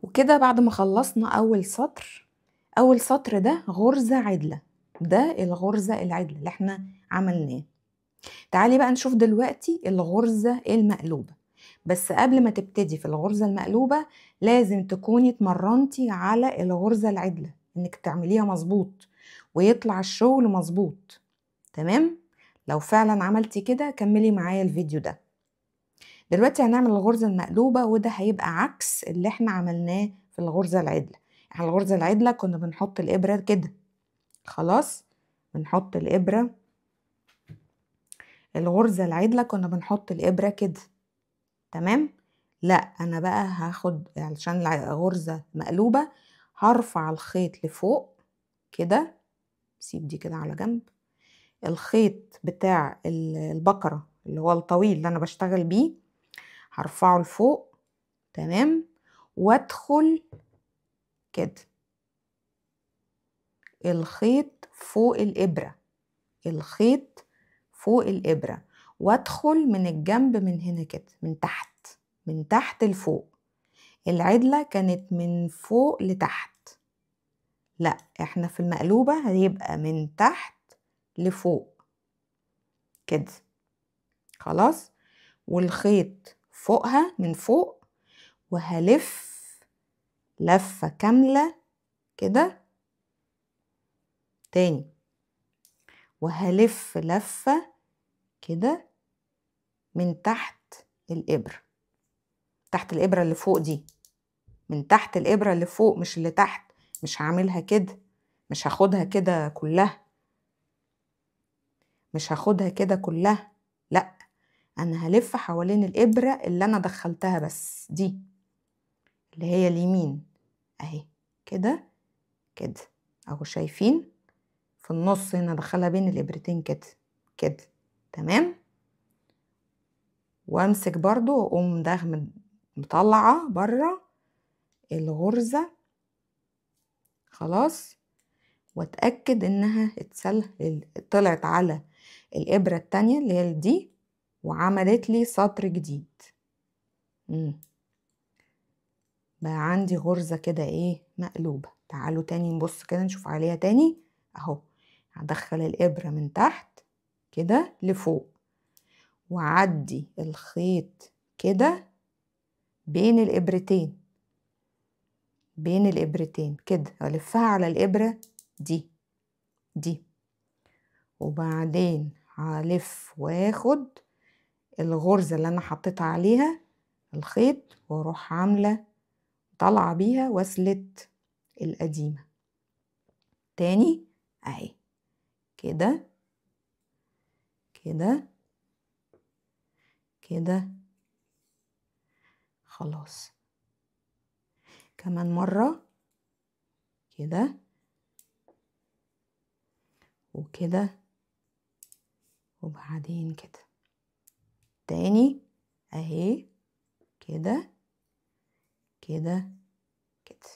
وكده بعد ما خلصنا اول سطر ده غرزة عدلة، ده الغرزة العدلة اللي احنا عملناه. تعالي بقى نشوف دلوقتي الغرزة المقلوبة. بس قبل ما تبتدي في الغرزة المقلوبة لازم تكوني اتمرنتي على الغرزة العدلة، انك تعمليها مظبوط ويطلع الشغل مظبوط. تمام؟ لو فعلا عملتي كده كملي معايا الفيديو ده. دلوقتي هنعمل الغرزة المقلوبة، وده هيبقى عكس اللي احنا عملناه في الغرزة العدلة. احنا الغرزة العدلة كنا بنحط الإبرة كده، خلاص بنحط الإبرة. الغرزة العدلة كنا بنحط الإبرة كده، تمام. لا انا بقى هاخد علشان الغرزة مقلوبة هرفع الخيط لفوق كده، سيب دي كده على جنب. الخيط بتاع البقرة اللي هو الطويل اللي انا بشتغل بيه هرفعه لفوق، تمام، وادخل كده الخيط فوق الإبرة، الخيط فوق الإبرة، وادخل من الجنب من هنا كده، من تحت لفوق. العدلة كانت من فوق لتحت، لا احنا في المقلوبة هيبقى من تحت لفوق كده، خلاص. والخيط فوقها من فوق، وهلف لفة كاملة كده تاني، وهلف لفة كده من تحت الإبرة، تحت الإبرة اللي فوق دي، من تحت الإبرة اللي فوق مش اللي تحت. مش هعملها كده، مش هاخدها كده كلها، مش هاخدها كده كلها، لا انا هلف حوالين الإبرة اللي انا دخلتها بس دي، اللي هي اليمين اهي كده كده اهو، شايفين في النص هنا دخلها بين الإبرتين كده كده، تمام. وامسك برضو واقوم ده مطلعه بره الغرزة، خلاص، واتأكد انها طلعت على الإبرة التانية اللي هي دي، وعملت لي سطر جديد. بقى عندي غرزة كده ايه مقلوبة. تعالوا تاني نبص كده نشوف عليها تاني اهو. هدخل الإبرة من تحت كده لفوق، وعدي الخيط كده بين الإبرتين، بين الإبرتين كده، ألفها على الإبرة دي، وبعدين هلف واخد الغرزة اللي أنا حطيتها عليها الخيط، واروح عاملة طالعة بيها وصلة القديمة تاني اهي كده كده كده، خلاص. كمان مرة كده وكده، وبعدين كده تاني اهي كده كده كده،